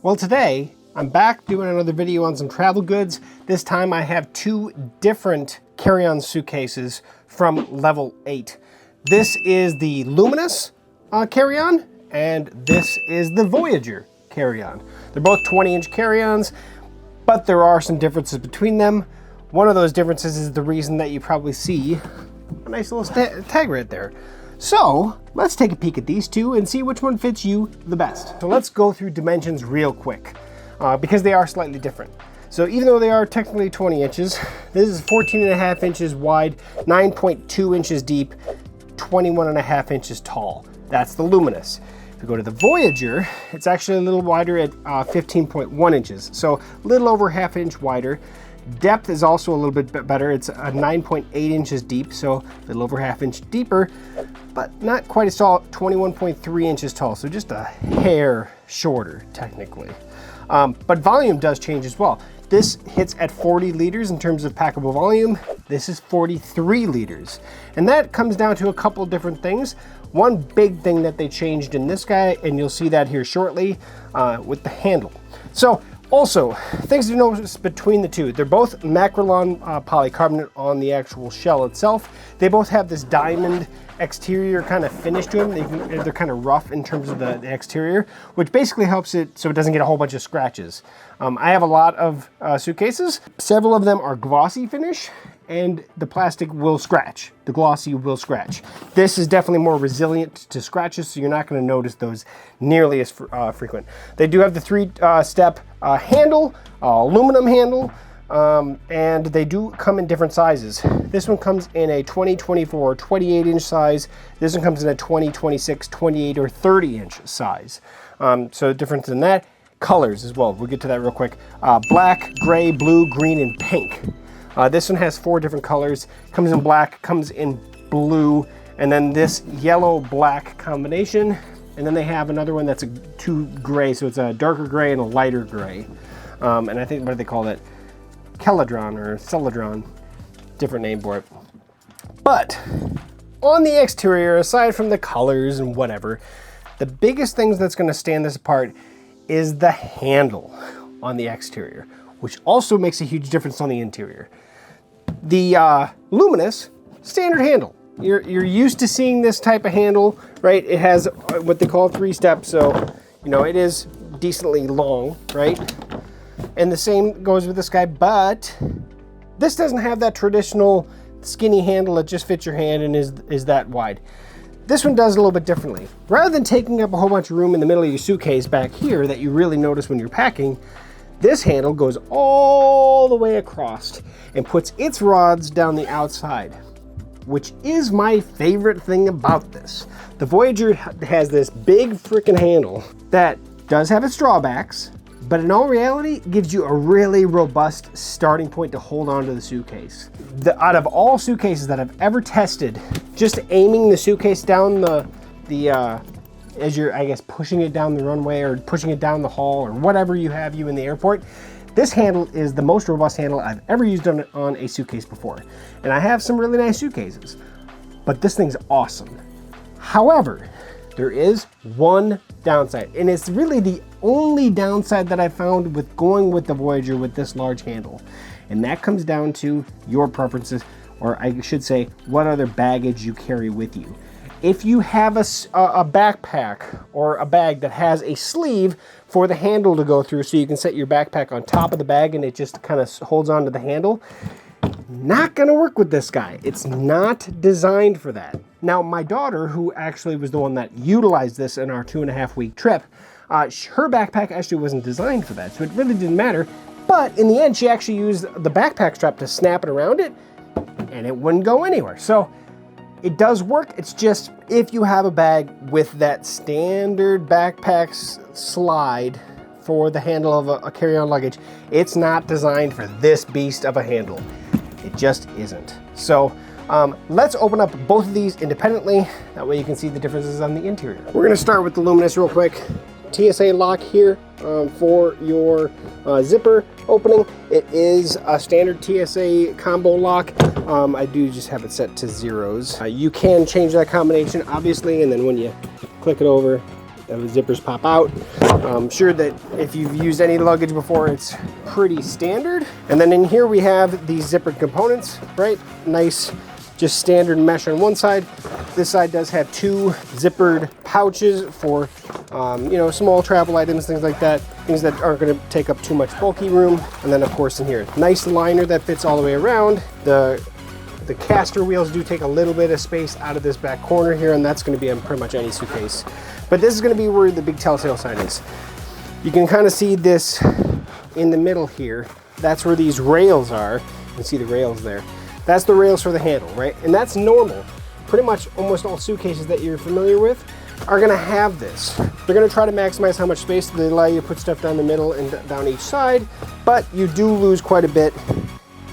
Well, today I'm back doing another video on some travel goods. This time I have two different carry-on suitcases from Level 8. This is the Luminous Carry On, and this is the Voyager Carry On. They're both 20-inch carry-ons, but there are some differences between them. One of those differences is the reason that you probably see a nice little tag right there. So let's take a peek at these two and see which one fits you the best. So let's go through dimensions real quick because they are slightly different. So even though they are technically 20 inches, this is 14.5 inches wide, 9.2 inches deep, 21.5 inches tall. That's the Luminous. If we go to the Voyager, it's actually a little wider at 15.1 inches. So a little over half an inch wider. Depth is also a little bit better. It's 9.8 inches deep, so a little over half inch deeper, but not quite as tall, 21.3 inches tall, so just a hair shorter technically. But volume does change as well. This hits at 40 liters in terms of packable volume. This is 43 liters. And that comes down to a couple different things. One big thing that they changed in this guy, and you'll see that here shortly, with the handle. So also, things to notice between the two. They're both Macrolon polycarbonate on the actual shell itself. They both have this diamond exterior kind of finish to them. They're kind of rough in terms of the exterior, which basically helps it so it doesn't get a whole bunch of scratches. I have a lot of suitcases. Several of them are glossy finish, and the plastic will scratch. The glossy will scratch. This is definitely more resilient to scratches, so you're not going to notice those nearly as frequent. They do have the three-step handle, aluminum handle, and they do come in different sizes. This one comes in a 20, 24, 28 inch size. This one comes in a 20, 26, 28, or 30 inch size. So difference in that. Colors as well. We'll get to that real quick. Black, gray, blue, green, and pink. This one has 4 different colors. Comes in black, comes in blue, and then this yellow-black combination. And then they have another one that's two gray, so it's a darker gray and a lighter gray. And I think, what do they call that? Celadron or Celadron. Different name for it. But on the exterior, aside from the colors and whatever, the biggest things that's going to stand this apart is the handle on the exterior, which also makes a huge difference on the interior. The Luminous, standard handle. You're used to seeing this type of handle, right? It has what they call 3 steps, so you know it is decently long, right? And the same goes with this guy, but this doesn't have that traditional skinny handle that just fits your hand and is that wide. This one does it a little bit differently. Rather than taking up a whole bunch of room in the middle of your suitcase back here that you really notice when you're packing, this handle goes all the way across and puts its rods down the outside, which is my favorite thing about this. The Voyager has this big freaking handle that does have its drawbacks, but in all reality, gives you a really robust starting point to hold on to the suitcase. Out of all suitcases that I've ever tested, just aiming the suitcase down as you're, I guess, pushing it down the runway or pushing it down the hall or whatever you have in the airport, this handle is the most robust handle I've ever used on a suitcase before. And I have some really nice suitcases, but this thing's awesome. However, there is one downside, and it's really the only downside that I found with going with the Voyager with this large handle. And that comes down to your preferences, or I should say, what other baggage you carry with you. If you have a backpack or a bag that has a sleeve for the handle to go through so you can set your backpack on top of the bag and it just kind of holds onto the handle, not gonna work with this guy. It's not designed for that. Now, my daughter, who actually was the one that utilized this in our 2.5-week trip, her backpack actually wasn't designed for that, so it really didn't matter. But in the end, she actually used the backpack strap to snap it around it, and it wouldn't go anywhere. So it does work. It's just if you have a bag with that standard backpack slide for the handle of a carry-on luggage, it's not designed for this beast of a handle. It just isn't. So let's open up both of these independently. That way you can see the differences on the interior. We're going to start with the Luminous real quick. TSA lock here for your zipper opening. It is a standard TSA combo lock. I do just have it set to zeros. You can change that combination, obviously, and then when you click it over, zippers pop out. I'm sure that if you've used any luggage before, it's pretty standard. And then in here we have these zippered components, right? Nice, just standard mesh on one side. This side does have two zippered pouches for, you know, small travel items, things like that. Things that aren't going to take up too much bulky room. And then of course in here, nice liner that fits all the way around. The caster wheels do take a little bit of space out of this back corner here, and that's going to be on pretty much any suitcase. But this is going to be where the big telltale sign is. You can kind of see this in the middle here. That's where these rails are. You can see the rails there. That's the rails for the handle, right? And that's normal. Pretty much almost all suitcases that you're familiar with are going to have this. They're going to try to maximize how much space they allow you to put stuff down the middle and down each side, but you do lose quite a bit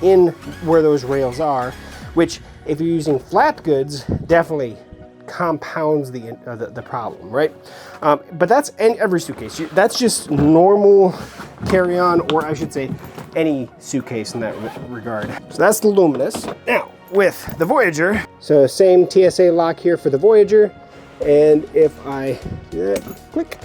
in where those rails are, which if you're using flat goods definitely compounds the problem, right? But that's in every suitcase. That's just normal carry-on, or I should say any suitcase in that regard. So that's the Luminous. Now with the Voyager, so same TSA lock here for the Voyager, and if I click,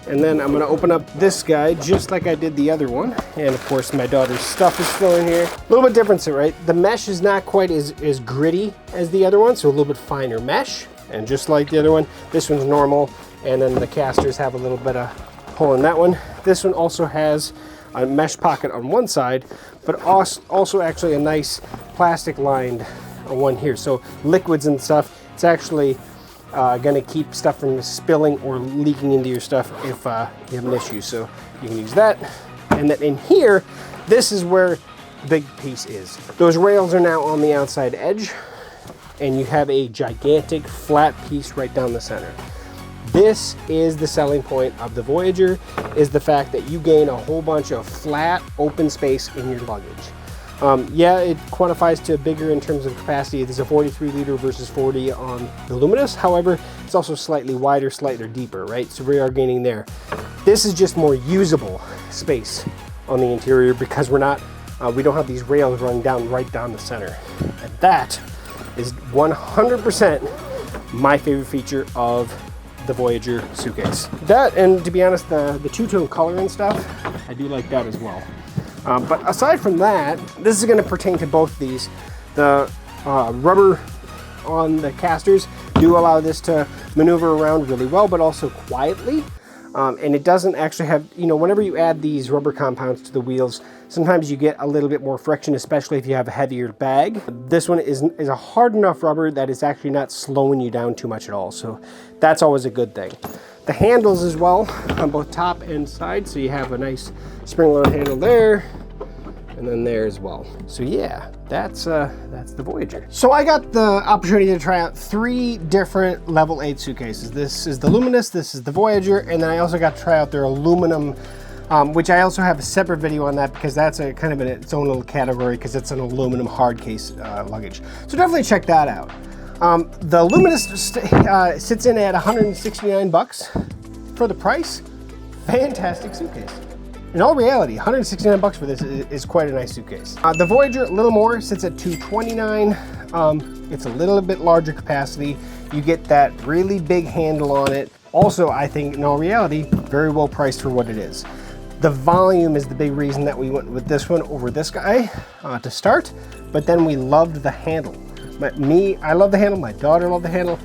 and then I'm gonna open up this guy just like I did the other one. And of course my daughter's stuff is still in here. A little bit different, right? The mesh is not quite as gritty as the other one, so a little bit finer mesh. And just like the other one, this one's normal. And then the casters have a little bit of hole in that one. This one also has a mesh pocket on one side, but also actually a nice plastic lined one here. So liquids and stuff, it's actually going to keep stuff from spilling or leaking into your stuff if you have an issue. So you can use that. And then in here, this is where the big piece is. Those rails are now on the outside edge, and you have a gigantic flat piece right down the center. This is the selling point of the Voyager, is the fact that you gain a whole bunch of flat open space in your luggage. Yeah, it quantifies to bigger in terms of capacity. There's a 43 liter versus 40 on the Luminous. However, it's also slightly wider, slightly deeper, right? So we are gaining there. This is just more usable space on the interior because we don't have these rails running down right down the center. And that is 100% my favorite feature of the Voyager suitcase. That, and to be honest, the two-tone color and stuff, I do like that as well. But aside from that, this is going to pertain to both these. The rubber on the casters do allow this to maneuver around really well, but also quietly. And it doesn't actually have, you know, whenever you add these rubber compounds to the wheels, sometimes you get a little bit more friction, especially if you have a heavier bag. This one is a hard enough rubber that it's actually not slowing you down too much at all. So that's always a good thing. The handles as well on both top and side. So you have a nice spring-loaded handle there, and then there as well. So yeah, that's the Voyager. So I got the opportunity to try out 3 different Level 8 suitcases. This is the Luminous, this is the Voyager, and then I also got to try out their aluminum, which I also have a separate video on that because that's a kind of in its own little category because it's an aluminum hard case luggage. So definitely check that out. The Luminous sits in at 169 bucks for the price. Fantastic suitcase. In all reality, 169 bucks for this is quite a nice suitcase. The Voyager, a little more, sits at 229. It's a little bit larger capacity. You get that really big handle on it. Also, I think in all reality, very well priced for what it is. The volume is the big reason that we went with this one over this guy to start, but then we loved the handle. But I love the handle, my daughter loved the handle.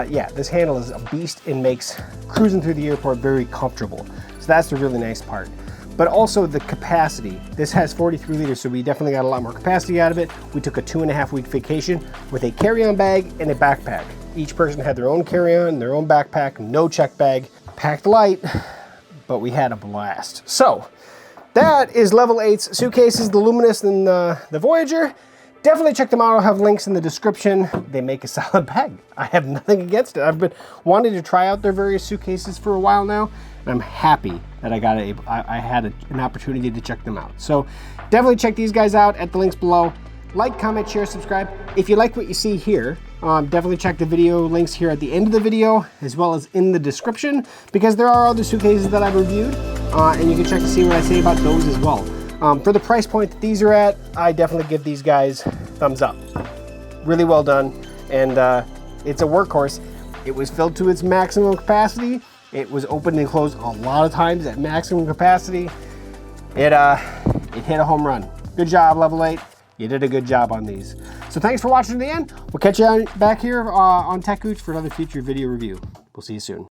Yeah, this handle is a beast and makes cruising through the airport very comfortable. So that's the really nice part. But also the capacity. This has 43 liters, so we definitely got a lot more capacity out of it. We took a 2.5-week vacation with a carry-on bag and a backpack. Each person had their own carry-on, their own backpack, no check bag, packed light, but we had a blast. So that is Level 8's suitcases, the Luminous and the Voyager. Definitely check them out. I'll have links in the description. They make a solid bag. I have nothing against it. I've been wanting to try out their various suitcases for a while now, and I'm happy that I had an opportunity to check them out. So definitely check these guys out at the links below. Like, comment, share, subscribe. If you like what you see here, definitely check the video links here at the end of the video, as well as in the description, because there are other suitcases that I've reviewed, and you can check to see what I say about those as well. For the price point that these are at, I definitely give these guys thumbs up. Really well done, and it's a workhorse. It was filled to its maximum capacity, It was opened and closed a lot of times at maximum capacity. It hit a home run. Good job, Level 8. You did a good job on these. So thanks for watching to the end. We'll catch you back here on techgooch for another future video review. We'll see you soon.